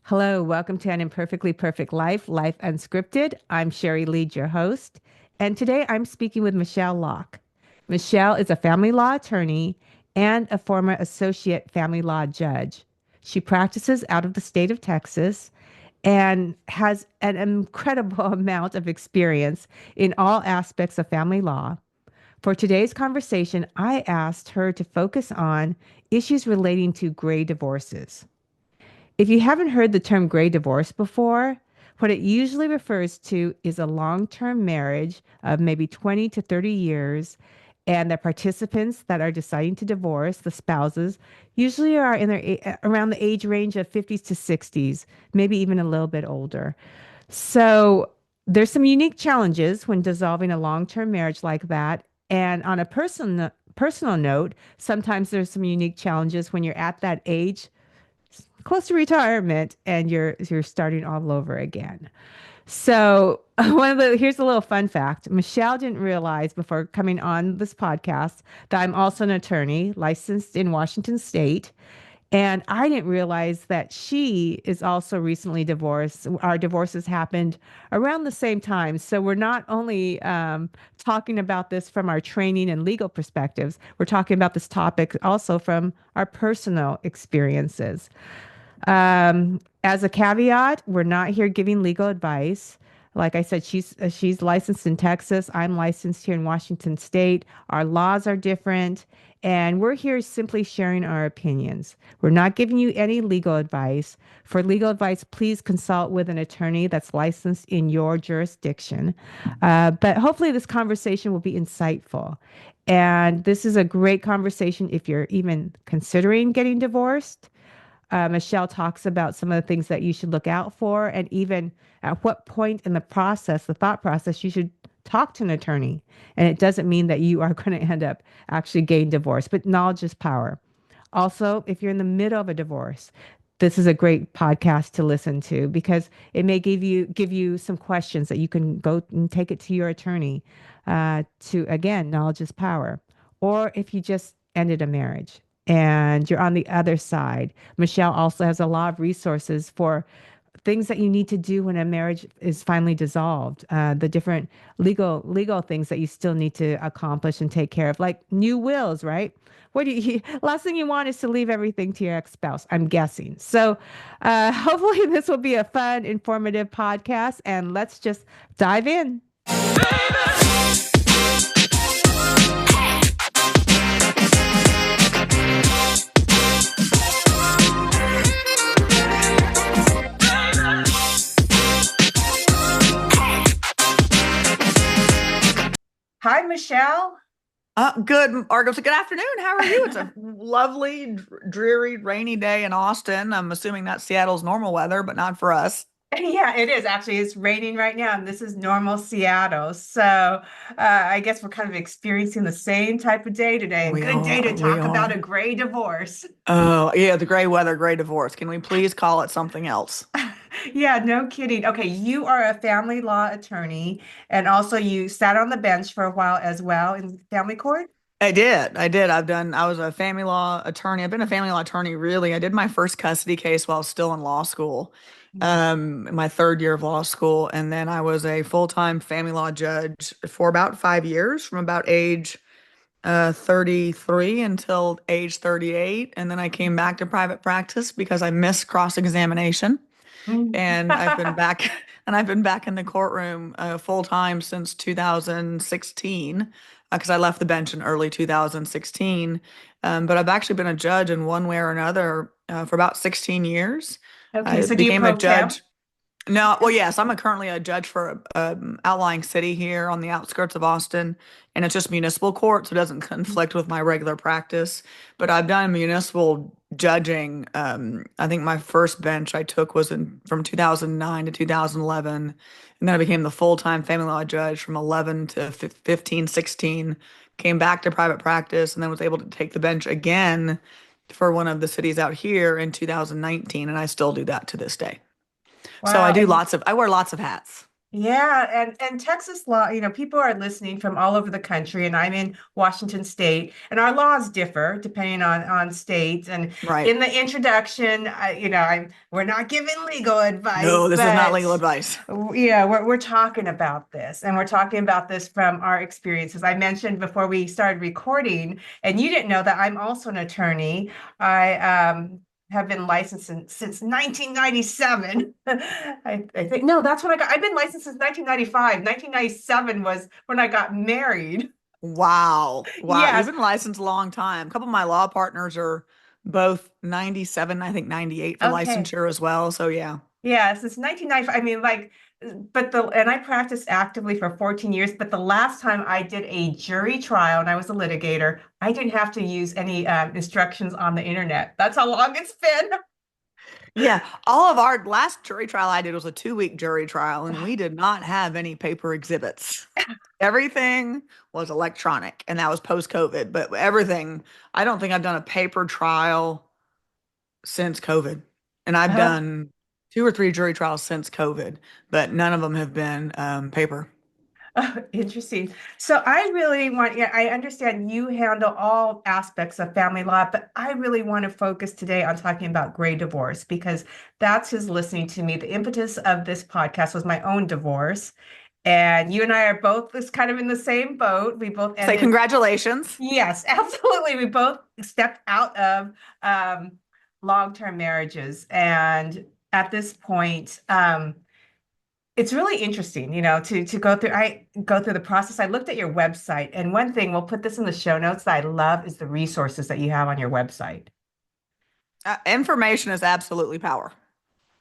Hello, welcome to An Imperfectly Perfect Life, Life Unscripted. I'm Sherry Lead, your host, and today I'm speaking with Michelle Locke. Michelle is a family law attorney and a former associate family law judge. She practices out of the state of Texas and has an incredible amount of experience in all aspects of family law. For today's conversation, I asked her to focus on issues relating to gray divorces. If you haven't heard the term gray divorce before, what it usually refers to is a long term marriage of maybe 20 to 30 years, and the participants that are deciding to divorce, the spouses, usually are in around the age range of 50s to 60s, maybe even a little bit older. So there's some unique challenges when dissolving a long term marriage like that. And on a personal note, sometimes there's some unique challenges when you're at that age close to retirement and you're starting all over again. So here's a little fun fact. Michelle didn't realize before coming on this podcast that I'm also an attorney licensed in Washington State. And I didn't realize that she is also recently divorced. Our divorces happened around the same time. So we're not only talking about this from our training and legal perspectives, we're talking about this topic also from our personal experiences. As a caveat, we're not here giving legal advice. Like I said, she's licensed in Texas. I'm licensed here in Washington State. Our laws are different, and we're here simply sharing our opinions. We're not giving you any legal advice. For legal advice, please consult with an attorney that's licensed in your jurisdiction. But hopefully, this conversation will be insightful. And this is a great conversation if you're even considering getting divorced. Michelle talks about some of the things that you should look out for, and even at what point in the process, the thought process, you should talk to an attorney. And it doesn't mean that you are going to end up actually getting divorced, but knowledge is power. Also, if you're in the middle of a divorce, this is a great podcast to listen to because it may give you some questions that you can go and take it to your attorney. To again, knowledge is power. Or if you just ended a marriage and you're on the other side, Michelle also has a lot of resources for things that you need to do when a marriage is finally dissolved, the different legal things that you still need to accomplish and take care of, like new wills, right? What do you last thing you want is to leave everything to your ex-spouse, I'm guessing. So hopefully this will be a fun, informative podcast, and let's just dive in. Hi, Michelle. Good, Argo. So good afternoon. How are you? It's a lovely, dreary, rainy day in Austin. I'm assuming that's Seattle's normal weather, but not for us. Yeah, it is actually. It's raining right now, and this is normal Seattle. So I guess we're kind of experiencing the same type of day today. A We good day to are. We talk about a are. gray divorce. Oh, yeah, the gray weather, gray divorce. Can we please call it something else? Yeah, no kidding. Okay, you are a family law attorney, and also you sat on the bench for a while as well in family court. I did. I did. I was a family law attorney. I've been a family law attorney, really. I did my first custody case while I was still in law school, my third year of law school. And then I was a full-time family law judge for about 5 years, from about age 33 until age 38. And then I came back to private practice because I missed cross-examination. Mm. And I've been back and I've been back in the courtroom full time since 2016 because I left the bench in early 2016. But I've actually been a judge in one way or another for about 16 years. Okay, I so do you became a pro temp? judge. No, well, yes, currently a judge for outlying city here on the outskirts of Austin, and it's just municipal court, so it doesn't conflict with my regular practice. But I've done municipal judging. I think my first bench I took was from 2009 to 2011, and then I became the full-time family law judge from 11 to 15, 16. Came back to private practice, and then was able to take the bench again for one of the cities out here in 2019, and I still do that to this day. So Wow. And I wear lots of hats. Yeah, and Texas law, people are listening from all over the country, and I'm in Washington State, and our laws differ depending on states. And Right. in the introduction, we're not giving legal advice, No, this is not but legal advice. yeah, we're talking about this, and we're talking about this from our experiences. I mentioned before we started recording, and you didn't know that I'm also an attorney. I have been licensed since 1997. I think, no, that's when I've been licensed since 1995. 1997 was when I got married. Wow. Wow. You've Yes. been licensed a long time. A couple of my law partners are both 97, I think 98 for Okay. licensure as well. So yeah. Yeah, since 1995. I mean, like, and I practiced actively for 14 years, but the last time I did a jury trial and I was a litigator, I didn't have to use any instructions on the internet. That's how long it's been. Yeah. All of our last jury trial I did was a 2 week jury trial, and we did not have any paper exhibits. Everything was electronic, and that was post COVID. But everything, I don't think I've done a paper trial since COVID. And I've Uh, done 2 or 3 jury trials since COVID, but none of them have been paper. Oh, interesting. So I really want, yeah, I understand you handle all aspects of family law, but I really want to focus today on talking about gray divorce because that's who's listening to me. The impetus of this podcast was my own divorce. And you and I are both just kind of in the same boat. We both Say ended, congratulations. yes, absolutely. We both stepped out of long-term marriages. And at this point, it's really interesting, to go through the process. I looked at your website, and one thing, we'll put this in the show notes that I love is the resources that you have on your website. Information is absolutely power.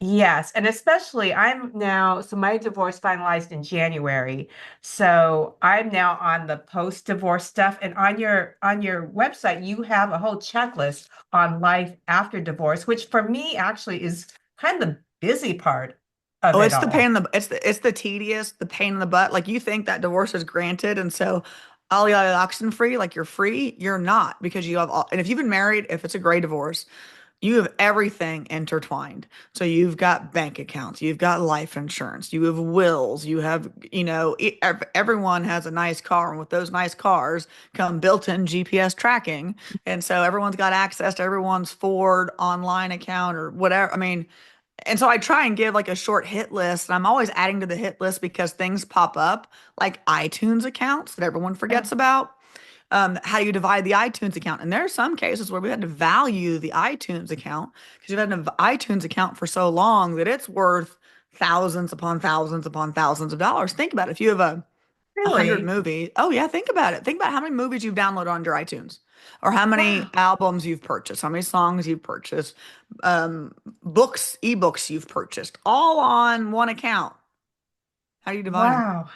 Yes, and especially so my divorce finalized in January. So I'm now on the post-divorce stuff. And on your website, you have a whole checklist on life after divorce, which for me actually is kind of the busy part of Oh, it it's the pain all. in the tedious, the pain in the butt. Like you think that divorce is granted, and so ollie ollie oxen free, like you're free. You're not because you have all. And if you've been married, if it's a gray divorce, you have everything intertwined. So you've got bank accounts, you've got life insurance, you have wills, you have, everyone has a nice car, and with those nice cars come built-in GPS tracking, and so everyone's got access to everyone's Ford online account or whatever. I mean. And so I try and give like a short hit list, and I'm always adding to the hit list because things pop up like iTunes accounts that everyone forgets about. How do you divide the iTunes account? And there are some cases where we had to value the iTunes account because you've had an iTunes account for so long that it's worth thousands upon thousands upon thousands of dollars. Think about it. If you have a hundred Really? movies, oh yeah, think about it. Think about how many movies you've downloaded on your iTunes, or how many Wow. albums you've purchased, how many songs you've purchased, books, ebooks you've purchased, all on one account. How do you divide them? Wow.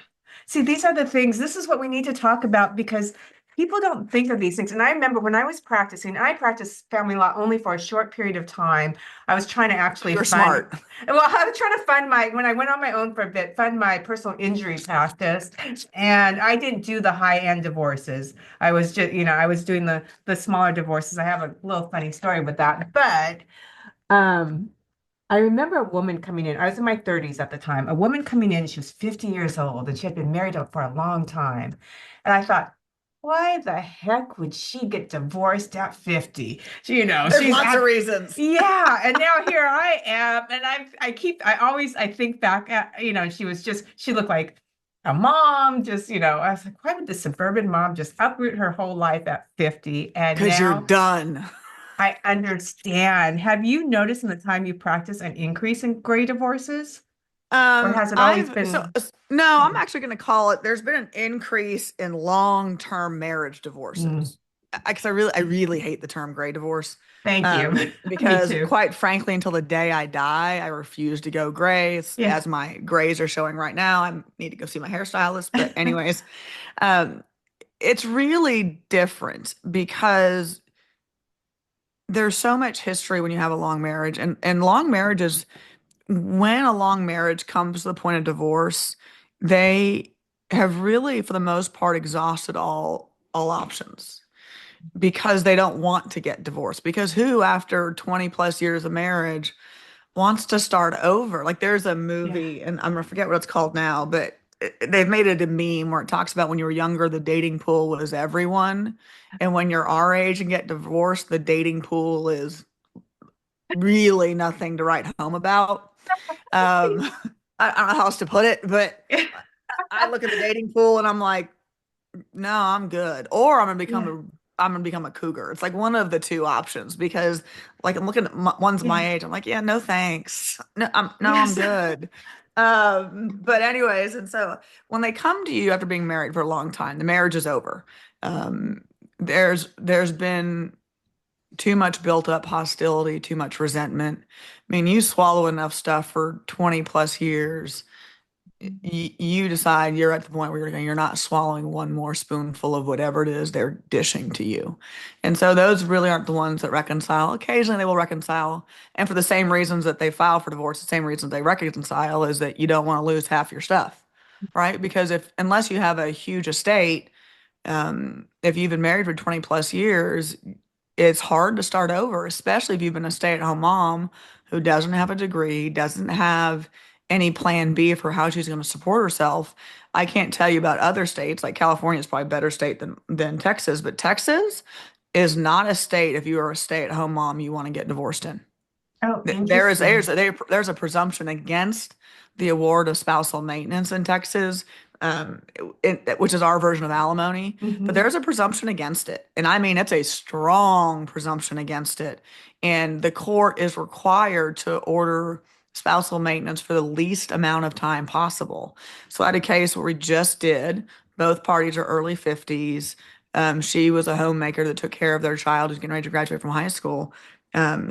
See, these are the things, this is what we need to talk about because people don't think of these things. And I remember when I was practicing, I practiced family law only for a short period of time. I was trying to actually You're fund, smart. well, I was trying to fund when I went on my own for a bit, fund my personal injury practice. And I didn't do the high-end divorces. I was just, I was doing the smaller divorces. I have a little funny story with that. But um I remember a woman coming in. I was in my 30s at the time. A woman coming in, she was 50 years old and she had been married for a long time. And I thought, why the heck would she get divorced at 50? There's lots of reasons. Yeah. And now here I am. And I think back at, she looked like a mom, I was like, why would the suburban mom just uproot her whole life at 50? And Because you're now done. I understand. Have you noticed in the time you practice an increase in gray divorces? Or has it always I've so been? no, I'm Hmm. actually going to call it. There's been an increase in long-term marriage Mm, divorces. Because I really hate the term gray divorce. thank you. Me Because too. quite frankly, until the day I die, I refuse to go gray. Yeah. As my grays are showing right now, I need to go see my hairstylist. But anyways, um, it's really different because there's so much history when you have a long marriage, and long marriages, when a long marriage comes to the point of divorce, they have really, for the most part, exhausted all options because they don't want to get divorced. Because who, after 20 plus years of marriage, wants to start over. Like there's a Yeah. movie, and I'm gonna forget what it's called now, but they've made it a meme where it talks about when you were younger, the dating pool was everyone, and when you're our age and get divorced, the dating pool is really nothing to write home about. Um, I don't know how else to put it, but I look at the dating pool and I'm like, no, I'm good. Or Yeah. I'm gonna become a cougar. It's like one of the two options because like I'm looking at one's Yeah. my age. I'm like, yeah, no thanks. No, I'm Yes. good. But anyways, and so when they come to you after being married for a long time, the marriage is over. Um, there's been too much built up hostility, too much resentment. I mean, you swallow enough stuff for 20 plus years, you decide you're at the point where you're not swallowing one more spoonful of whatever it is they're dishing to you. And so those really aren't the ones that reconcile. Occasionally they will reconcile. And for the same reasons that they file for divorce, the same reasons they reconcile is that you don't want to lose half your stuff, right? Because unless you have a huge estate, if you've been married for 20 plus years, it's hard to start over, especially if you've been a stay-at-home mom who doesn't have a degree, doesn't have any plan B for how she's going to support herself. I can't tell you about other states, like California is probably a better state than Texas, but Texas is not a state if you are a stay-at-home mom you want to get divorced in. Oh, There is interesting. there's a presumption against the award of spousal maintenance in Texas, which is our version of alimony. But Hmm. there's a presumption against it, and I mean it's a strong presumption against it. And the court is required to order spousal maintenance for the least amount of time possible. So I had a case where we just did. Both parties are early 50s. She was a homemaker that took care of their child who's getting ready to graduate from high school.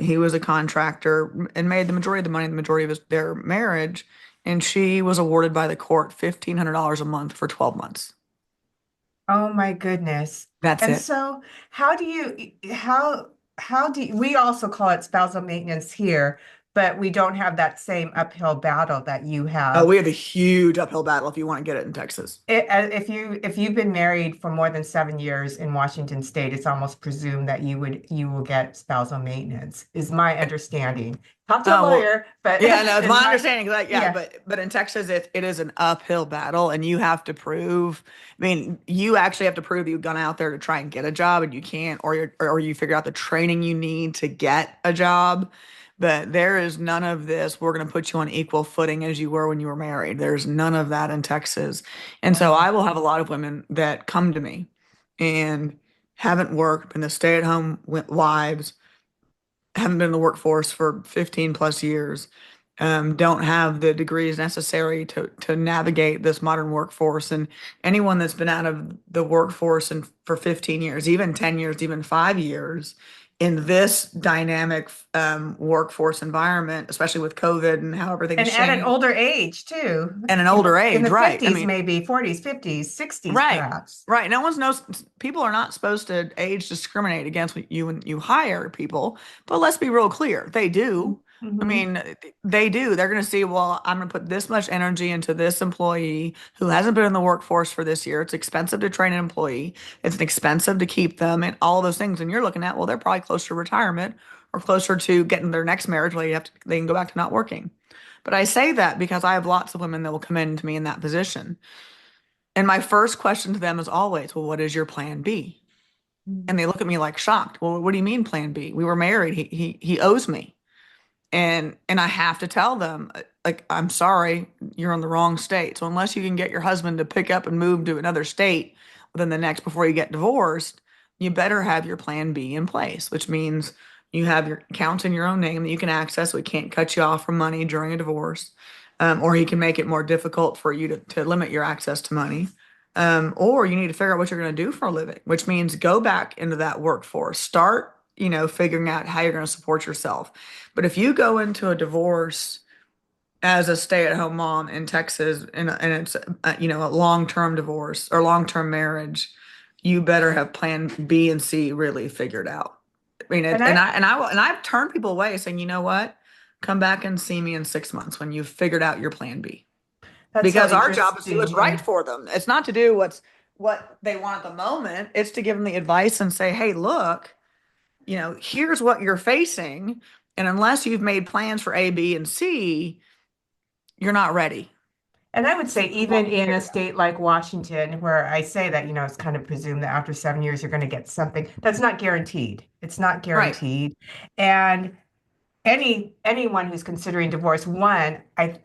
He was a contractor and made the majority of the money in the majority of their marriage. And she was awarded by the court $1,500 a month for 12 months. Oh my goodness. That's And it. so how do you, we also call it spousal maintenance here, but we don't have that same uphill battle that you Oh, have. we have a huge uphill battle if you want to get it in Texas. If you've been married for more than 7 years in Washington State, it's almost presumed that you will get spousal maintenance, is my understanding. Talk to a Oh, well, lawyer, but yeah, no, it's is my my understanding. Like, yeah, yeah. but in Texas, it is an uphill battle, and you have to prove. I mean, you actually have to prove you've gone out there to try and get a job, and you can't, or you figure out the training you need to get a job. But there is none of this. We're going to put you on equal footing as you were when you were married. There's none of that in Texas, and so Wow. I will have a lot of women that come to me and haven't worked, been the stay-at-home wives, haven't been in the workforce for 15 plus years, don't have the degrees necessary to navigate this modern workforce. And anyone that's been out of the workforce and for 15 years, even 10 years, even 5 years in this dynamic workforce environment, especially with COVID and how And everything's at an changed older age too, and an older in age, the right? I 50s, mean, maybe 40s, 50s, 60s, right. perhaps. Right. No one's knows people are not supposed to age discriminate against you when you hire people, but let's be real clear. They do. I Hmm. mean, they do. They're going to see, well, I'm going to put this much energy into this employee who hasn't been in the workforce for this year. It's expensive to train an employee. It's expensive to keep them and all those things. And you're looking at, well, they're probably closer to retirement or closer to getting their next marriage where they can go back to not working. But I say that because I have lots of women that will come in to me in that position. And my first question to them is always, well, what is your plan B? And they look at me like shocked. Well, what do you mean plan B? We were married. He owes me. And I have to tell them, like, I'm sorry, you're in the wrong state. So unless you can get your husband to pick up and move to another state within the next before you get divorced, you better have your plan B in place, which means you have your accounts in your own name that you can access so he can't cut you off from money during a divorce. Or he can make it more difficult for you to limit your access to money. Or you need to figure out what you're going to do for a living, which means go back into that workforce. Start, figuring out how you're going to support yourself. But if you go into a divorce as a stay-at-home mom in Texas and it's a long-term divorce or long-term marriage, you better have plan B and C really figured out. I mean, And I've turned people away saying, you know what? Come back and see me in 6 months when you've figured out your plan B. that's so Because our job is to do what's interesting. right Yeah. for them. It's not to do what they want at the moment. It's to give them the advice and say, hey, look, here's what you're facing. And unless you've made plans for A, B, and C, you're not ready. And I would So say, you even won't in a figure it out. state like Washington, where I say that, it's kind of presumed that after 7 years, you're going to get something that's not guaranteed. It's not Right. guaranteed. And anyone who's considering divorce,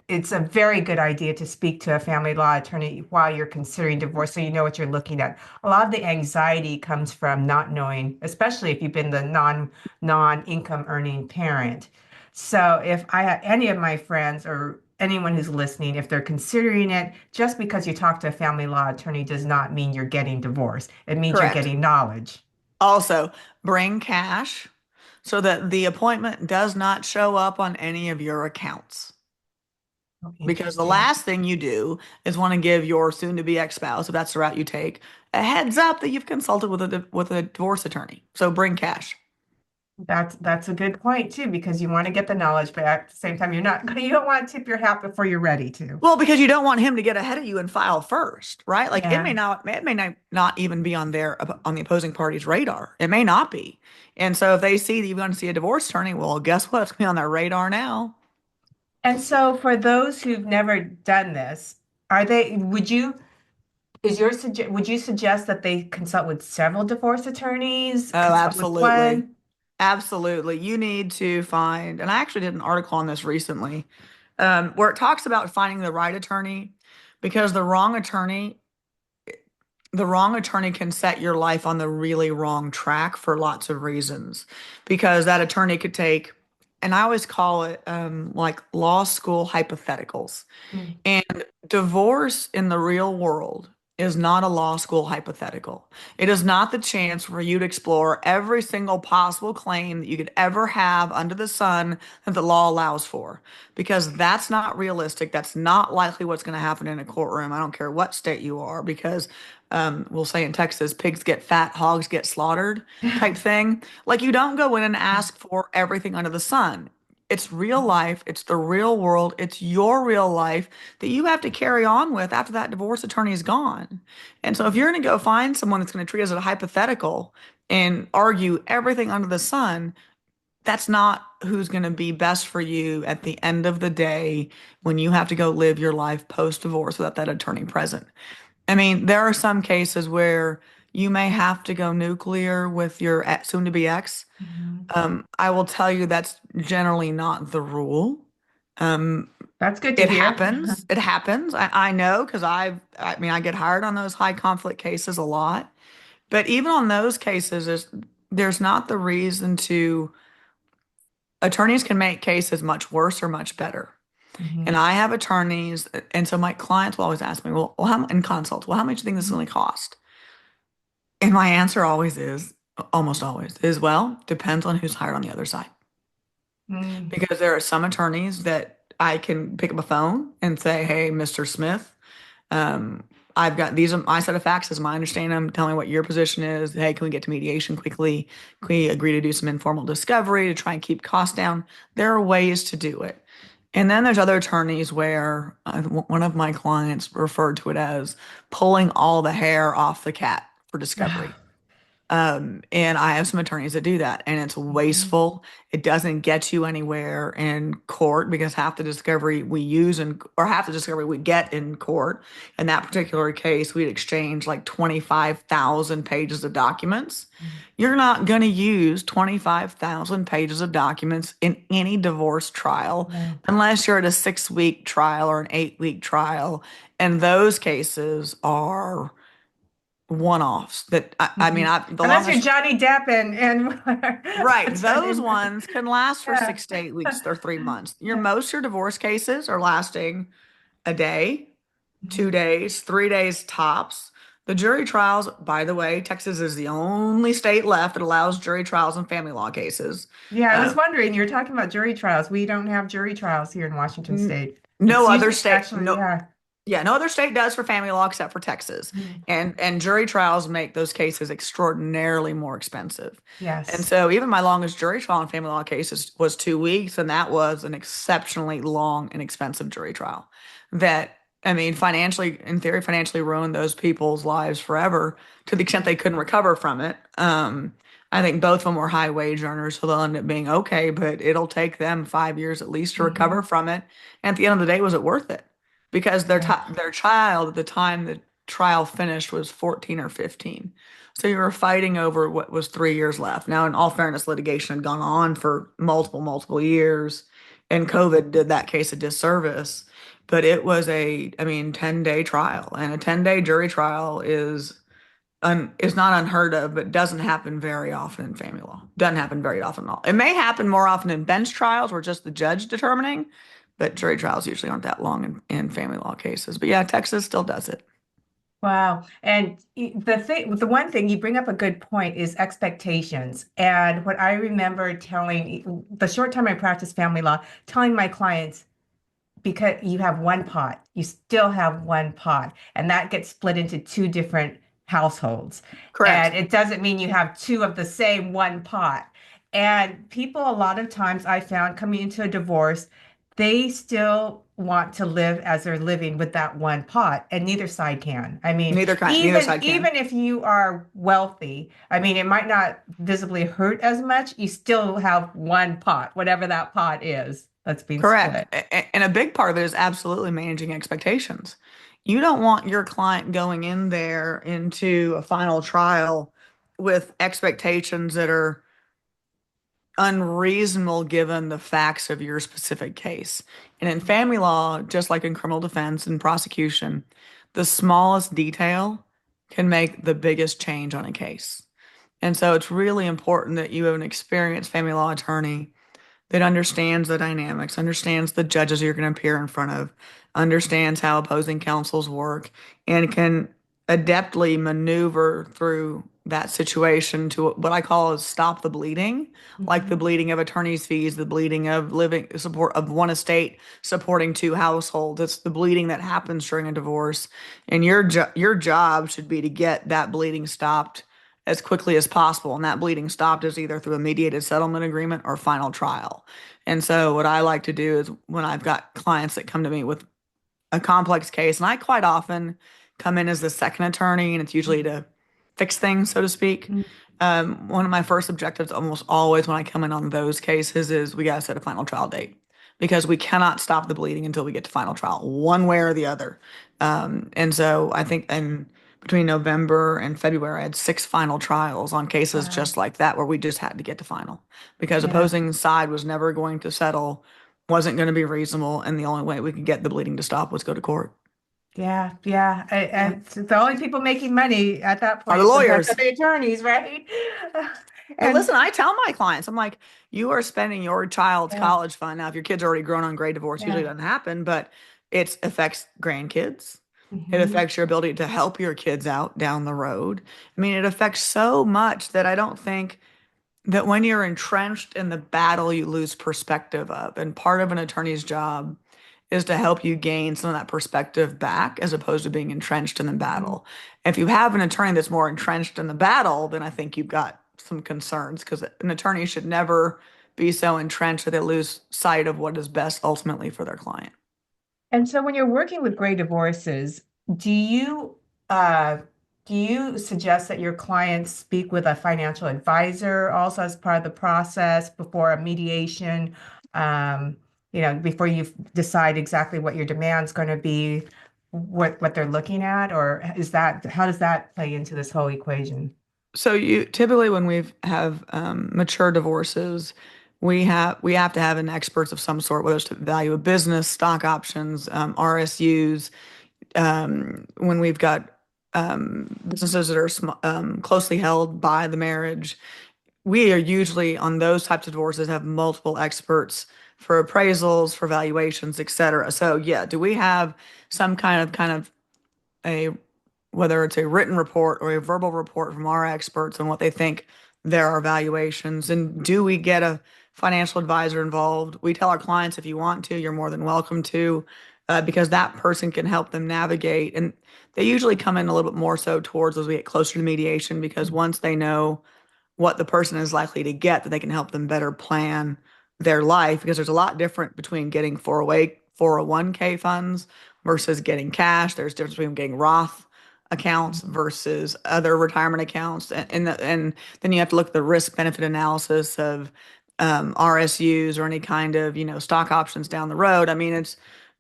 it's a very good idea to speak to a family law attorney while you're considering divorce, so you know what you're looking at. A lot of the anxiety comes from not knowing, especially if you've been the non-income earning parent. So if I have any of my friends or anyone who's listening, if they're considering it, just because you talk to a family law attorney does not mean you're getting divorced. It means you're Correct. getting knowledge. Also, bring cash so that the appointment does not show up on any of your accounts. Oh, Because the interesting. last thing you do is want to give your soon-to-be ex-spouse, if that's the route you take, a heads up that you've consulted with a divorce attorney. So bring cash. That's a good point too, because you want to get the knowledge, but at the same time, you don't want to tip your hat before you're ready to. Well, because you don't want him to get ahead of you and file first, right? Like Yeah. it may not even be on on the opposing party's radar. It may not be. And so if they see that you're going to see a divorce attorney, well, guess what? It's going to be on their radar now. And so for those who've never done this, are they, would you, would you suggest that they consult with several divorce attorneys, Oh, consult with absolutely. one? Absolutely. You need to find, and I actually did an article on this recently, where it talks about finding the right attorney because the wrong attorney can set your life on the really wrong track for lots of reasons. Because that attorney could take, and I always call it like law school hypotheticals. Mm, And divorce in the real world is not a law school hypothetical. It is not the chance for you to explore every single possible claim that you could ever have under the sun that the law allows for, because that's not realistic. That's not likely what's going to happen in a courtroom. I don't care what state you are, because we'll say in Texas, pigs get fat, hogs get slaughtered type thing. Like you don't go in and ask for everything under the sun. It's real life. It's the real world. It's your real life that you have to carry on with after that divorce attorney is gone. And so if you're going to go find someone that's going to treat us as a hypothetical and argue everything under the sun, that's not who's going to be best for you at the end of the day when you have to go live your life post divorce without that attorney present. I mean, there are some cases where you may have to go nuclear with your soon to be ex. mhm. I will tell you that's generally not the rule. Um, That's good to it hear. happens. It happens. I know because I mean, I get hired on those high conflict cases a lot. But even on those cases, there's not the reason to, attorneys can make cases much worse or much better. And Mhm, I have attorneys, and so my clients will always ask me, well, how, in consults, well, how much do you think this is mhm, going to cost? And my answer always is, almost always, is, well, depends on who's hired on the other side. mm. Because there are some attorneys that I can pick up a phone and say, hey, Mr. Smith, um, I've got these are my set of facts as I understand them. Tell me what your position is. Hey, can we get to mediation quickly? Can we agree to do some informal discovery to try and keep costs down? There are ways to do it. And then there's other attorneys where one of my clients referred to it as pulling all the hair off the cat for discovery. And I have some attorneys that do that, and it's Mhm, wasteful. It doesn't get you anywhere in court because half the discovery we use or half the discovery we get in court. In that particular case, we'd exchange like 25,000 pages of documents. mhm. You're not going to use 25,000 pages of documents in any divorce trial No. unless you're at a 6 week trial or an 8 week trial. And those cases are one-offs that I mean Mhm. the Unless you're longest, Johnny Depp and right, what's her those name? ones can last for Yeah. 6 to 8 weeks or 3 months. Your divorce cases are lasting a day, Mhm. 2 days, 3 days tops. The jury trials, by the way, Texas is the only state left that allows jury trials in family law cases. Yeah, I was uh, wondering, you're talking about jury trials. We don't have jury trials here in Washington n- State. It's no other usually state, actually, no. yeah. Yeah, no other state does for family law except for Texas. Mhm. And jury trials make those cases extraordinarily more expensive. And Yes. so even my longest jury trial in family law cases was 2 weeks, and that was an exceptionally long and expensive jury trial. That, I mean, financially, in theory, financially ruined those people's lives forever to the extent they couldn't recover from it. I think both of them were high wage earners, so they'll end up being okay, but it'll take them 5 years at least to recover Hmm. from it. And at the end of the day, was it worth it? Because Yeah. their child at the time the trial finished was 14 or 15. So you were fighting over what was 3 years left. Now, in all fairness, litigation had gone on for multiple years, and COVID did that case a disservice. But it was I mean, 10-day trial, and a 10-day jury trial is not unheard of, but doesn't happen very often in family law. Doesn't happen very often at all. It may happen more often in bench trials where just the judge determining, but jury trials usually aren't that long in family law cases. But yeah, Texas still does it. Wow. And the one thing you bring up a good point is expectations. And what I remember telling the short time I practiced family law, telling my clients, because you have one pot, you still have one pot, and that gets split into two different households. Correct. And it doesn't mean you have two of the same one pot. And people, a lot of times I found coming into a divorce, they still want to live as they're living with that one pot, and neither side can. I mean, Neither even side can. even if you are wealthy, I mean, it might not visibly hurt as much. You still have one pot, whatever that pot is that's being Correct. split. And a big part of it is absolutely managing expectations. You don't want your client going in there into a final trial with expectations that are unreasonable given the facts of your specific case. And in family law, just like in criminal defense and prosecution, the smallest detail can make the biggest change on a case. And so it's really important that you have an experienced family law attorney that understands the dynamics, understands the judges you're going to appear in front of, understands how opposing counsels work, and can adeptly maneuver through that situation to what I call is stop the bleeding, like the Mhm. bleeding of attorney's fees, the bleeding of living support of one estate supporting two households. It's the bleeding that happens during a divorce, and your job should be to get that bleeding stopped as quickly as possible. And that bleeding stopped is either through a mediated settlement agreement or final trial. And so, what I like to do is when I've got clients that come to me with a complex case, and I quite often come in as the second attorney, and it's usually to fix things, so to speak. Mhm. One of my first objectives, almost always when I come in on those cases, is we got to set a final trial date because we cannot stop the bleeding until we get to final trial, one way or the other. And so I think between November and February, I had six final trials on cases Wow. just like that where we just had to get to final because Yeah. opposing side was never going to settle, wasn't going to be reasonable, and the only way we could get the bleeding to stop was go to court. Yeah. Yeah. Yeah. And the only people making money at that Are the point sometimes are lawyers. the attorneys, right? And And listen, I tell my clients, I'm like, you are spending your child's yeah, college fund. Now, if your kid's already grown on gray divorce, usually yeah. doesn't happen, but it affects grandkids. It Hmm. affects your ability to help your kids out down the road. I mean, it affects so much that I don't think that when you're entrenched in the battle, you lose perspective of. And part of an attorney's job is to help you gain some of that perspective back as opposed to being entrenched in the battle. If you have an attorney that's more entrenched in the battle, then I think you've got some concerns because an attorney should never be so entrenched that they lose sight of what is best ultimately for their client. And so when you're working with gray divorces, do you uh do you suggest that your clients speak with a financial advisor also as part of the process before a mediation? Um, before you decide exactly what your demand's going to be, what they're looking at, or is that how does that play into this whole equation? So you typically when we have mature divorces, we have to have an experts of some sort, whether it's to value a business, stock options, RSUs. When we've got businesses that are closely held by the marriage, we are usually on those types of divorces have multiple experts for appraisals, for valuations, et cetera. So yeah, do we have some kind of a whether it's a written report or a verbal report from our experts on what they think there are valuations, and do we get a financial advisor involved? We tell our clients if you want to, you're more than welcome to, because that person can help them navigate. And they usually come in a little bit more so towards as we get closer to mediation, because once they know what the person is likely to get, that they can help them better plan their life. Because there's a lot different between getting 401k funds versus getting cash. There's difference between getting Roth accounts versus other retirement accounts, and then you have to look at the risk benefit analysis of RSUs or any kind of stock options down the road. I mean,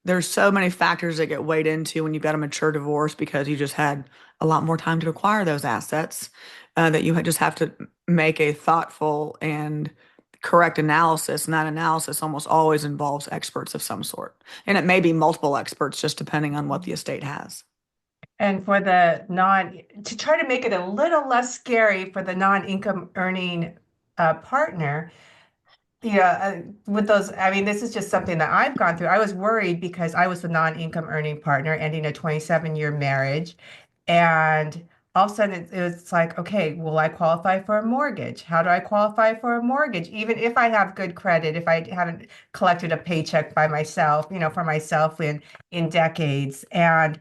there's so many factors that get weighed into when you've got a mature divorce because you just had a lot more time to acquire those assets, that just have to make a thoughtful and correct analysis, and that analysis almost always involves experts of some sort. And it may be multiple experts just depending on what the estate has. And for to try to make it a little less scary for the non-income earning partner, with those, I mean, this is just something that I've gone through. I was worried because I was the non-income earning partner ending a 27-year marriage. And all of a sudden it's like, okay, will I qualify for a mortgage? How do I qualify for a mortgage? Even if I have good credit, if I haven't collected a paycheck by myself, for myself in decades. And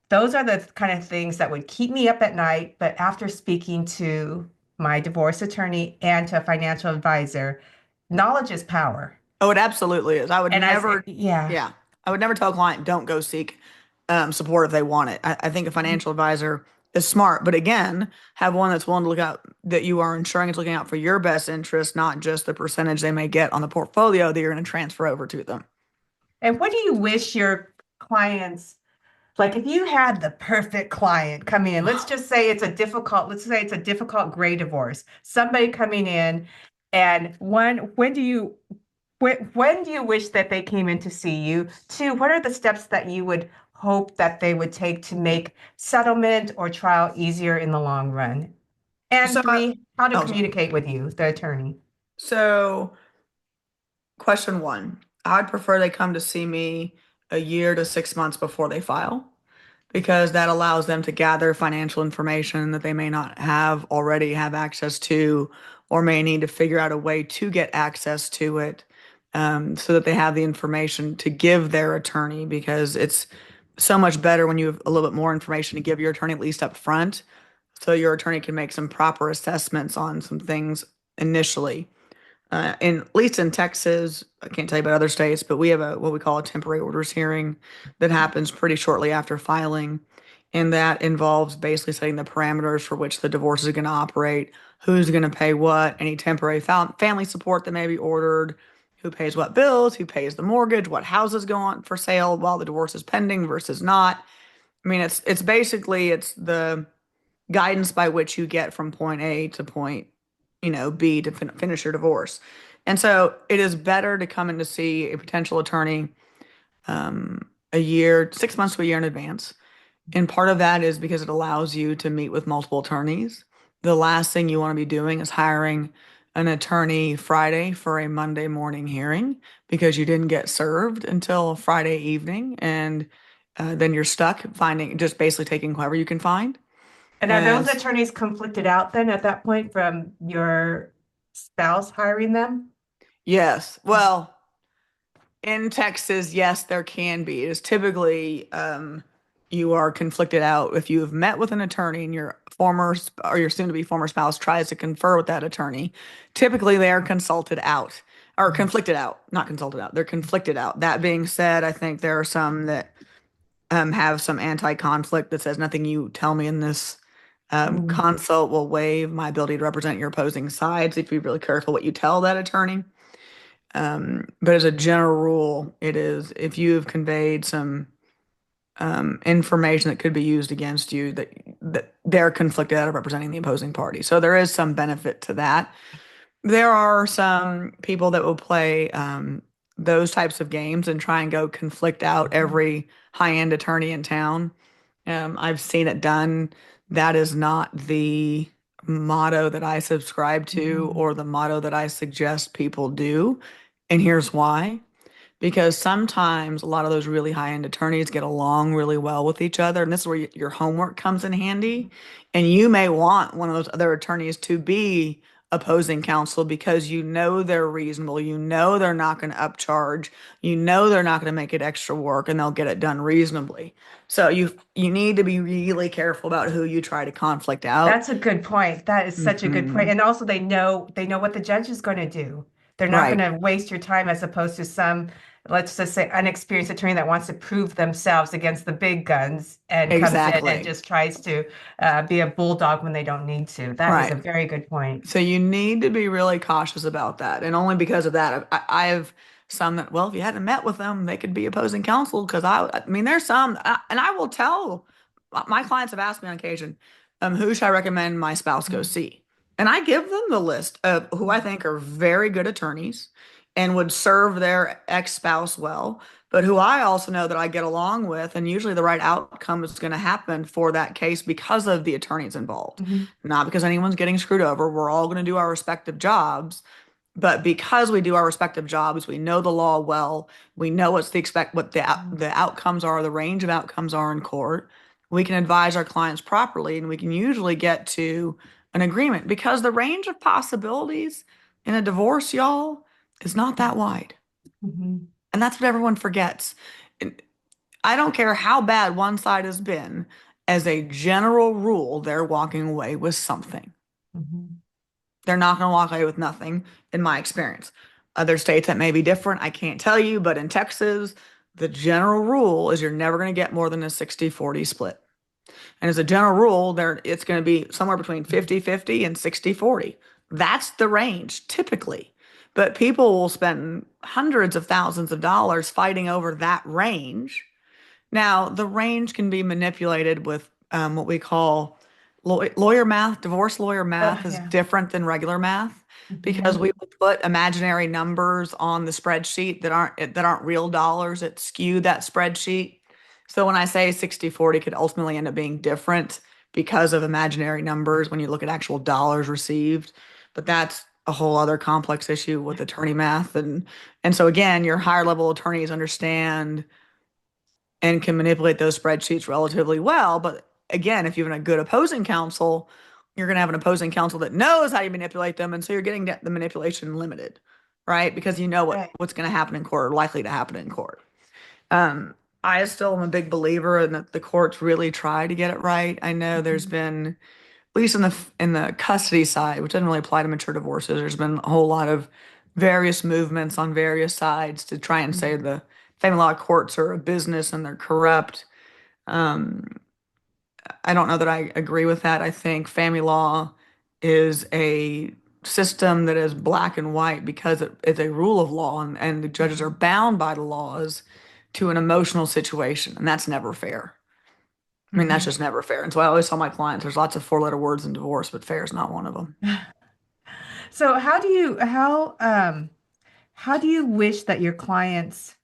those are the kind of things that would keep me up at night. But after speaking to my divorce attorney and to a financial advisor, knowledge is power. Oh, it absolutely is. I would And never, yeah. yeah, I would never tell a client don't go seek support if they want it. I think a financial advisor is smart, but again, have one that's willing to look out that you are ensuring it's looking out for your best interest, not just the percentage they may get on the portfolio that you're going to transfer over to them. And what do you wish your clients, like if you had the perfect client coming in, let's say it's a difficult gray divorce, somebody coming in, and when do you wish that they came in to see you? Two, what are the steps that you would hope that they would take to make settlement or trial easier in the long run? So, And three, how to oh, sorry. communicate with you, the attorney. So, question one, I'd prefer they come to see me a year to 6 months before they file, because that allows them to gather financial information that they may not already have access to, or may need to figure out a way to get access to it, so that they have the information to give their attorney, because it's so much better when you have a little bit more information to give your attorney, at least up front, so your attorney can make some proper assessments on some things initially. At least in Texas, I can't tell you about other states, but we have what we call a temporary orders hearing that happens pretty shortly after filing. And that involves basically setting the parameters for which the divorce is going to operate, who's going to pay what, any temporary family support that may be ordered, who pays what bills, who pays the mortgage, what houses go on for sale while the divorce is pending versus not. I mean, it's basically it's the guidance by which you get from point A to point, B to finish your divorce. And so it is better to come in to see a potential attorney a year, 6 months to a year in advance. And part of that is because it allows you to meet with multiple attorneys. The last thing you want to be doing is hiring an attorney Friday for a Monday morning hearing because you didn't get served until Friday evening. And then you're stuck just basically taking whoever you can find. And are those And attorneys conflicted out then at that point from your spouse hiring them? yes, well, in Texas, yes, there can be. It is typically you are conflicted out if you have met with an attorney and your or your soon to be former spouse tries to confer with that attorney. Typically, they are consulted out or conflicted out, not consulted out. They're conflicted out. That being said, I think there are some that have some anti-conflict that says nothing you tell me in this Mm. consult will waive my ability to represent your opposing sides. You have to be really careful what you tell that attorney. But as a general rule, it is if you have conveyed some information that could be used against you, that they're conflicted out of representing the opposing party. So there is some benefit to that. There are some people that will play those types of games and try and go conflict out every high-end attorney in town. I've seen it done. That is not the motto that I subscribe to Mm. or the motto that I suggest people do. And here's why. Because sometimes a lot of those really high-end attorneys get along really well with each other. And this is where your homework comes in handy. And you may want one of those other attorneys to be opposing counsel because you know they're reasonable. You know they're not going to upcharge. You know they're not going to make it extra work and they'll get it done reasonably. So you need to be really careful about who you try to conflict out. That's a good point. That is such a good point. Hmm. And also they know what the judge is going to do. They're not going Right. to waste your time as opposed to some let's just say, unexperienced attorney that wants to prove themselves against the big guns and comes in and Exactly. just tries to be a bulldog when they don't need to. That is a Right. very good point. So you need to be really cautious about that. And only because of that, I have some that, well, if you hadn't met with them, they could be opposing counsel. Because I mean, there's some, and I will tell my clients have asked me on occasion, who should I recommend my spouse go see? And I give them the list of who I think are very good attorneys and would serve their ex-spouse well, but who I also know that I get along with, and usually the right outcome is going to happen for that case because of the attorneys involved, Mhm. not because anyone's getting screwed over. We're all going to do our respective jobs, but because we do our respective jobs, we know the law well. We know what the outcomes are, the range of outcomes are in court. We can advise our clients properly, and we can usually get to an agreement because the range of possibilities in a divorce, y'all, is not that wide. Mhm. And that's what everyone forgets. And I don't care how bad one side has been, as a general rule, they're walking away with something. Mhm. They're not going to walk away with nothing, in my experience. Other states that may be different, I can't tell you, but in Texas, the general rule is you're never going to get more than a 60-40 split. And as a general rule, there it's going to be somewhere between 50-50 and 60-40. That's the range typically. But people will spend hundreds of thousands of dollars fighting over that range. Now, the range can be manipulated with what we call lawyer math. Divorce lawyer Oh, math is yeah. different than regular math because Mhm. we will put imaginary numbers on the spreadsheet that aren't real dollars that skew that spreadsheet. So when I say 60-40 could ultimately end up being different because of imaginary numbers when you look at actual dollars received. But that's a whole other complex issue with attorney math. And so again, your higher level attorneys understand and can manipulate those spreadsheets relatively well. But again, if you have a good opposing counsel, you're going to have an opposing counsel that knows how you manipulate them. And so you're getting the manipulation limited, right? Because you know Right. what's going to happen in court or likely to happen in court. Um, I still am a big believer in that the courts really try to get it right. I know there's Mhm. been, at least in the custody side, which doesn't really apply to mature divorces, there's been a whole lot of various movements on various sides to try and say the family law courts are a business and they're corrupt. Um, I don't know that I agree with that. I think family law is a system that is black and white because it is a rule of law, and the judges are Mhm. bound by the laws to an emotional situation, and that's never fair. I mean, that's Mhm. just never fair. And so I always tell my clients there's lots of four-letter words in divorce, but fair is not one of them. So how do you wish that your clients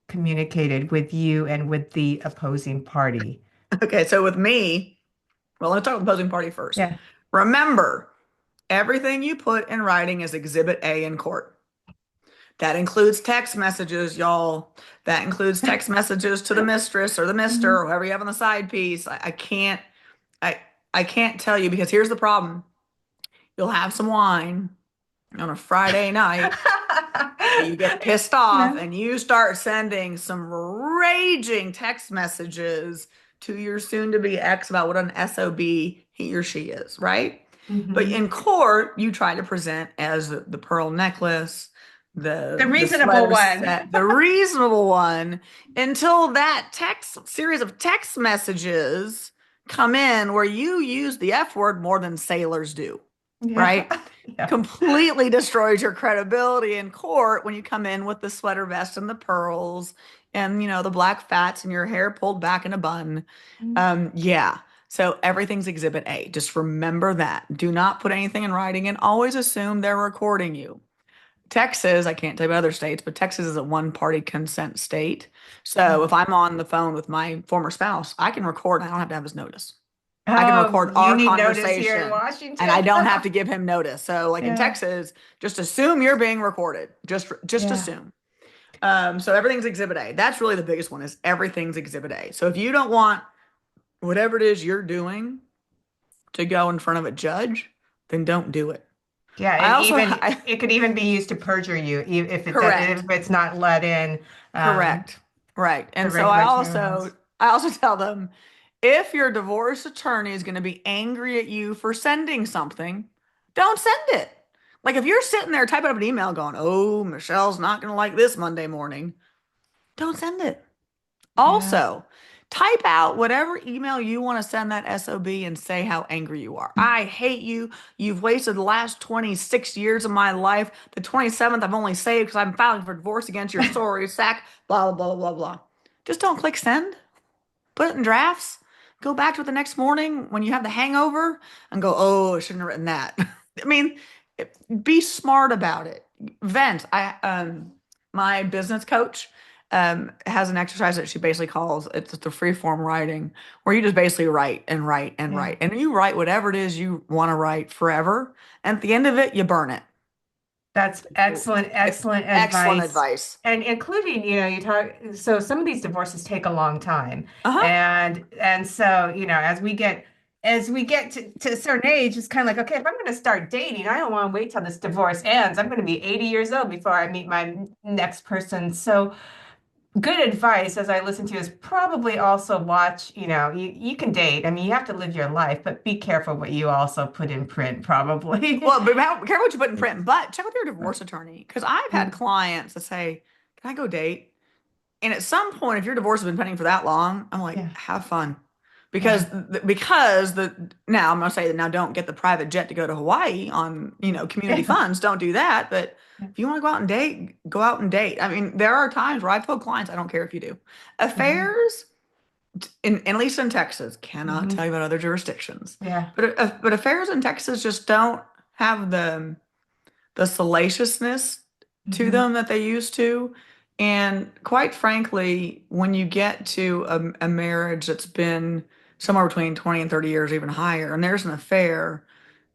communicated with you and with the opposing party? Okay, so with me, well, let's talk about the opposing party first. Yeah. Remember, everything you put in writing is Exhibit A in court. That includes text messages, y'all. That includes text messages to the mistress or the mister Mhm. or whoever you have on the side piece. I I can't tell you because here's the problem. You'll have some wine on a Friday night, you get pissed off Yeah. and you start sending some raging text messages to your soon-to-be ex about what an SOB he or she is, right? But Mhm. in court, you try to present as the pearl necklace, The the reasonable sweater one. set, the reasonable one, until that text series of text messages come in where you use the F word more than sailors do, Yeah. right? Yeah. Completely destroys your credibility in court when you come in with the sweater vest and the pearls and the black fats and your hair pulled back in a bun. Yeah. So everything's exhibit A. Just remember that. Do not put anything in writing and always assume they're recording you. Texas, I can't tell you about other states, but Texas is a one-party consent state. So if Oh. I'm on the phone with my former spouse, I can record. I don't have to have his notice. I can Oh, record you our need notice here in conversation and I Washington. don't have to give him notice. So like in Yeah. Texas, just assume you're being recorded. Just Yeah. assume. So everything's exhibit A. That's really the biggest one is everything's exhibit A. So if you don't want whatever it is you're doing to go in front of a judge, then don't do it. Yeah, I and also even it could even be used to perjure you if correct. it's not let in Correct. Right. the And so I regulation also rules. I also tell them if your divorce attorney is going to be angry at you for sending something, don't send it. Like if you're sitting there typing up an email going, "Oh, Michelle's not going to like this Monday morning." don't send it. Yeah. Also, type out whatever email you want to send that SOB and say how angry you are. I hate you. You've wasted the last 26 years of my life. The 27th I've only saved because I'm filing for divorce against your sorry sack, blah, blah, blah, blah, blah. Just don't click send. Put it in drafts. Go back to it the next morning when you have the hangover and go, oh, I shouldn't have written that. I mean, be smart about it. Vent. My business coach has an exercise that she basically calls it's the free form writing, where you just basically write and write and Yeah. write, and you write whatever it is you want to write forever. And at the end of it, you burn it. That's excellent, It's excellent excellent advice. advice. And including, you talk, so some of these divorces take a long time. Uh-huh. And so, as we get to a certain age, it's kind of like, okay, if I'm going to start dating, I don't want to wait till this divorce ends. I'm going to be 80 years old before I meet my next person. So good advice as I listen to is probably also watch, you can date. I mean, you have to live your life, but be careful what you also put in print, probably. Well, but careful what you put in print. But check with your divorce attorney because I've had clients that say, "Can I go date?" And at some point, if your divorce has been pending for that long, I'm like, Yeah, "Have fun," yeah, because the now I'm gonna say that now don't get the private jet to go to Hawaii on community yeah, funds. Don't do that. But if you want to go out and date, go out and date. I mean, there are times where I've told clients, I don't care if you do uh-huh, affairs at least in Texas, cannot hmm tell you about other jurisdictions, yeah, but affairs in Texas just don't have the salaciousness to hmm them that they used to. And quite frankly, when you get to a marriage that's been somewhere between 20 and 30 years, even higher, and there's an affair,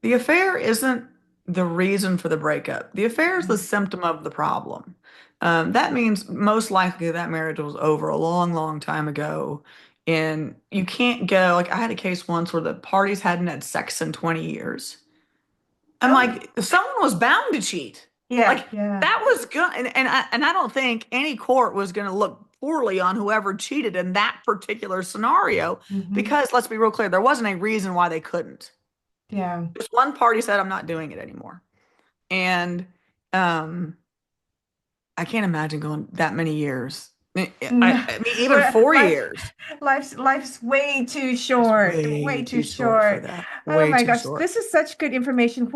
the affair isn't the reason for the breakup. The affair is the symptom of the problem. That means most likely that marriage was over a long, long time ago. And you can't go, like, I had a case once where the parties hadn't had sex in 20 years. I'm Oh, like, someone was bound to cheat. yeah, Like yeah, that was good, and I don't think any court was going to look poorly on whoever cheated in that particular scenario hmm because let's be real clear, there wasn't a reason why they couldn't. yeah. Just one party said, "I'm not doing it anymore," and um, I can't imagine going that many years. No, I mean, even well, 4 years. life's way too It's short, way way too too short for short. that. Oh Way my too gosh, short. this is such good information.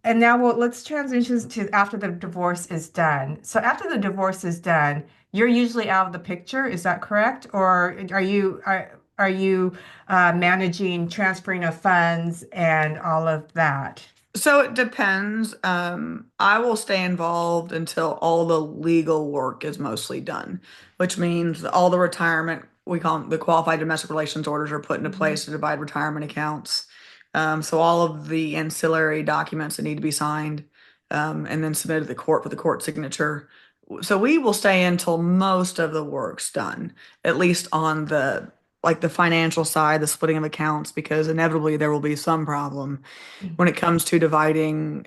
And now let's transition to after the divorce is done. So after the divorce is done, you're usually out of the picture. Is that correct? Or are you managing transferring of funds and all of that? So it depends. I will stay involved until all the legal work is mostly done, which means all the retirement, we call them the qualified domestic relations orders are put into hmm place to divide retirement accounts. So all of the ancillary documents that need to be signed, and then submitted to the court for the court signature. So we will stay until most of the work's done, at least on the financial side, the splitting of accounts, because inevitably there will be some problem when it comes to dividing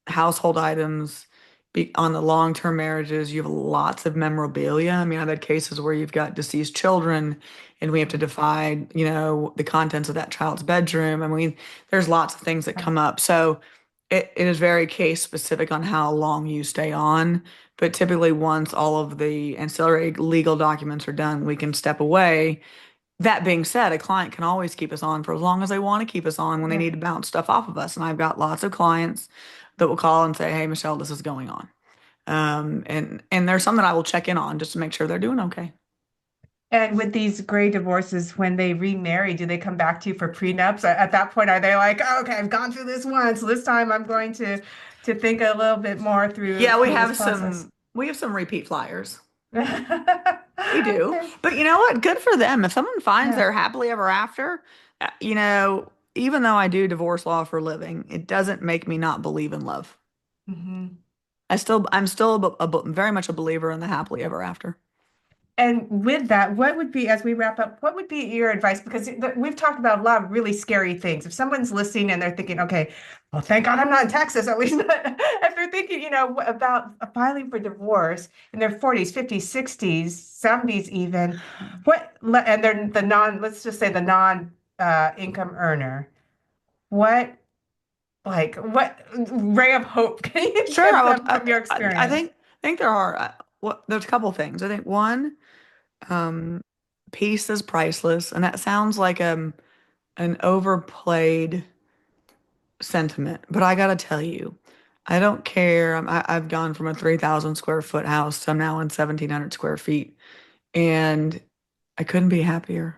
household items on the long-term marriages. You have lots of memorabilia. I mean, I've had cases where you've got deceased children and we have to divide, the contents of that child's bedroom. I mean, there's lots of things that come up. So it is very case specific on how long you stay on. But typically, once all of the ancillary legal documents are done, we can step away. That being said, a client can always keep us on for as long as they want to keep us on when they Yeah. need to bounce stuff off of us. And I've got lots of clients that will call and say, "Hey, Michelle, this is going on." And there's some that I will check in on just to make sure they're doing okay. And with these gray divorces, when they remarry, do they come back to you for prenups? At that point, are they like, oh, okay, I've gone through this once, so this time I'm going to think a little bit more through Yeah, we through this have process? some repeat flyers. We do. Okay. But you know what? Good for them. If someone finds Yeah. their happily ever after, even though I do divorce law for a living, it doesn't make me not believe in love. hmm I'm still very much a believer in the happily ever after. And with that, what would be, as we wrap up, what would be your advice? Because we've talked about a lot of really scary things. If someone's listening and they're thinking, okay, well, thank God I'm not in Texas, at least if they're thinking, about filing for divorce in their 40s, 50s, 60s, 70s even, and they're let's just say the non income earner, what ray of hope can you Sure, give them from your I experience? think think there are, there's a couple things. I think one, um, peace is priceless, and that sounds like an overplayed sentiment, but I gotta tell you, I don't care. I've gone from a 3,000 square foot house to I'm now in 1,700 square feet, and I couldn't be happier.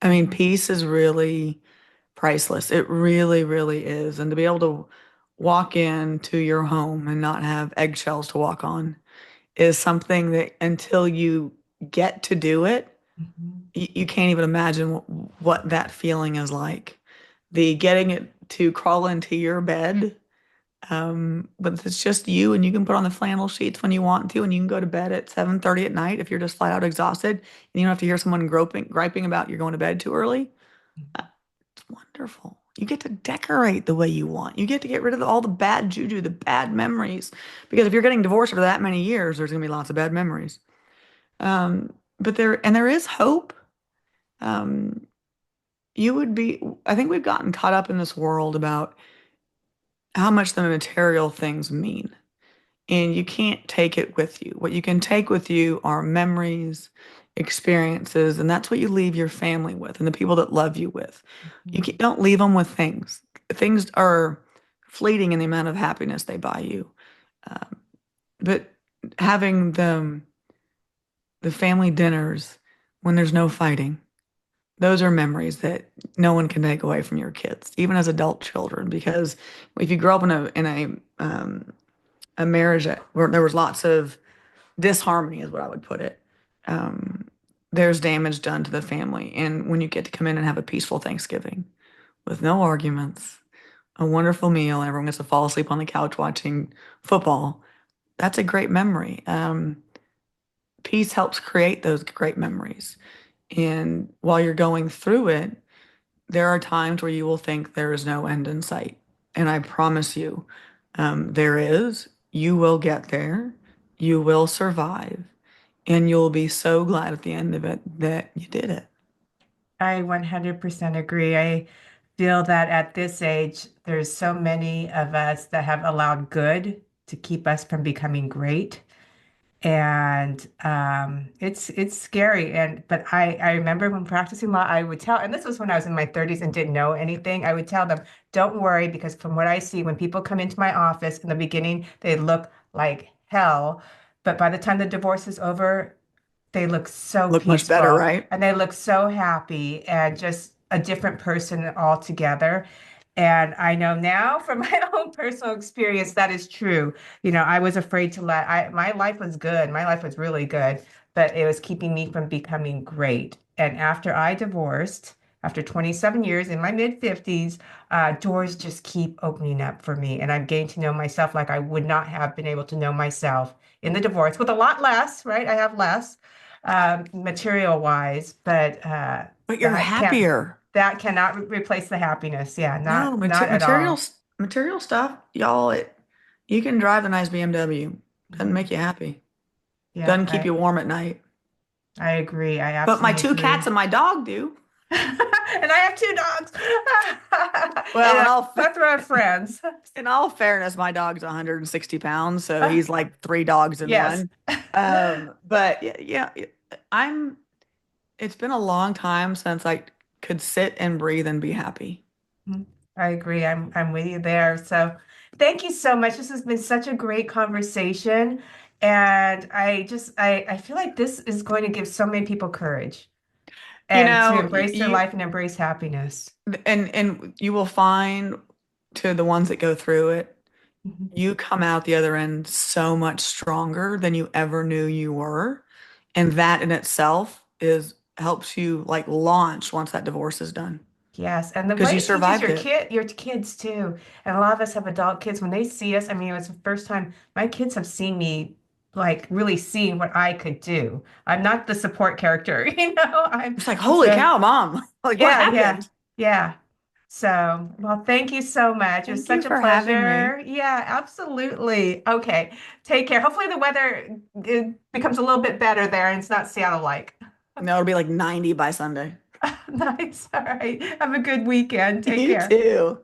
I mean, Mhm. peace is really priceless. It really, really is. And to be able to walk into your home and not have eggshells to walk on is something that until you get to do it, Mhm. you can't even imagine what that feeling is like. The getting it to crawl into your bed, but it's just you, and you can put on the flannel sheets when you want to, and you can go to bed at 7:30 at night if you're just flat out exhausted, and you don't have to hear someone griping about you're going to bed too early. It's wonderful. You get to decorate the way you want. You get to get rid of all the bad juju, the bad memories, because if you're getting divorced for that many years, there's going to be lots of bad memories. But there is hope. Um, you would be, I think we've gotten caught up in this world about how much the material things mean, and you can't take it with you. What you can take with you are memories, experiences, and that's what you leave your family with and the people that love you with. Mhm. Don't leave them with things. Things are fleeting in the amount of happiness they buy you. Um, but having the family dinners when there's no fighting, those are memories that no one can take away from your kids, even as adult children. Because if you grow up in a marriage where there was lots of disharmony, is what I would put it. Um, there's damage done to the family, and when you get to come in and have a peaceful Thanksgiving with no arguments, a wonderful meal, and everyone gets to fall asleep on the couch watching football, that's a great memory. Peace helps create those great memories. And while you're going through it, there are times where you will think there is no end in sight. And I promise you, there is. You will get there. You will survive. And you'll be so glad at the end of it that you did it. I 100% agree. I feel that at this age, there's so many of us that have allowed good to keep us from becoming great. And it's scary. But I remember when practicing law, I would tell, and this was when I was in my 30s and didn't know anything. I would tell them, don't worry, because from what I see, when people come into my office in the beginning, they look like hell. But by the time the divorce is over, they look so Look much better, peaceful right? and they look so happy and just a different person altogether. And I know now from my own personal experience that is true. You know, I was afraid to my life was good. My life was really good, but it was keeping me from becoming great. And after I divorced, after 27 years in my mid 50s, doors just keep opening up for me. And I'm getting to know myself like I would not have been able to know myself in the divorce with a lot less, right? I have less material wise, but But you're that can't happier. that cannot replace the happiness. Yeah, No, not at material all. material stuff, y'all. You can drive a nice BMW. Doesn't Mhm. make you happy. Yeah, Doesn't keep you warm at night. I agree. I But my absolutely two cats agree. and my dog do. And I have two dogs. Well, And that's where I'm friends. in all fairness, my dog's 160 pounds, so he's like three dogs in Yes. one. But yeah, I'm. It's been a long time since I could sit and breathe and be happy. Mhm. I agree. I'm with you there. So thank you so much. This has been such a great conversation. And I feel like this is going to give so many people courage You and to know, embrace their you life and embrace happiness. and you will find to the ones that go through it, Mhm. you come out the other end so much stronger than you ever knew you were. And that in itself is helps you like launch once that divorce is done Yes, and the because way you it teaches survived it. your kids too. And a lot of us have adult kids. When they see us, I mean, it was the first time my kids have seen me like really seeing what I could do. I'm not the support character, you know. It's like, I'm holy so cow, mom. Like, what yeah, yeah, happened? yeah. So, well, thank you so much. It was Thank you such a for having me. pleasure. Yeah, absolutely. Okay, take care. Hopefully the weather becomes a little bit better there and it's not Seattle-like. No, it'll be like 90 by Sunday. Nice. All right. Have a good weekend. Take You care. too.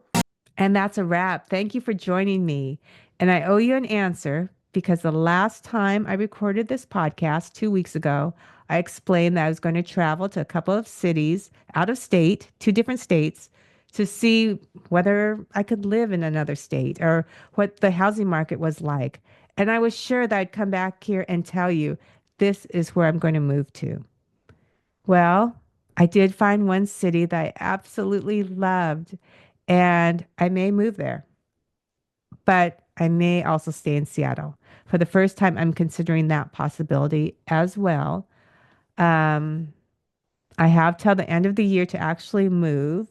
And that's a wrap. Thank you for joining me. And I owe you an answer. because the last time I recorded this podcast 2 weeks ago, I explained that I was going to travel to a couple of cities out of state, 2 different states, to see whether I could live in another state or what the housing market was like. And I was sure that I'd come back here and tell you this is where I'm going to move to. Well, I did find one city that I absolutely loved, and I may move there, but I may also stay in Seattle. For the first time, I'm considering that possibility as well. Um, I have till the end of the year to actually move.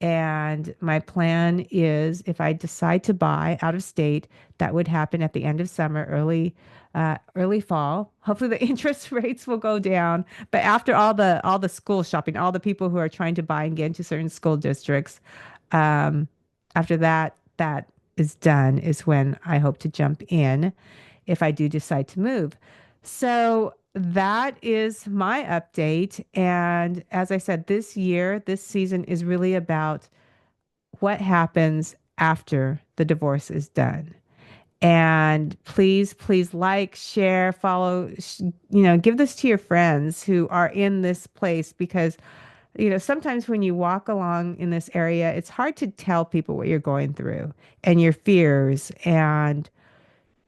And my plan is if I decide to buy out of state, that would happen at the end of summer, early fall. Hopefully the interest rates will go down. But after all the school shopping, all the people who are trying to buy and get into certain school districts, um, after that is done is when I hope to jump in if I do decide to move. So that is my update. And as I said, this season is really about what happens after the divorce is done. And please, please like, share, follow, give this to your friends who are in this place because, sometimes when you walk along in this area, it's hard to tell people what you're going through and your fears. And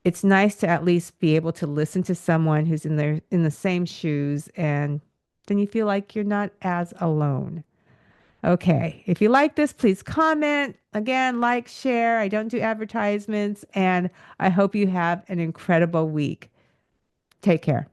it's nice to at least be able to listen to someone who's in the same shoes, and then you feel like you're not as alone. Okay. If you like this, please comment. Again, like, share. I don't do advertisements, and I hope you have an incredible week. Take care.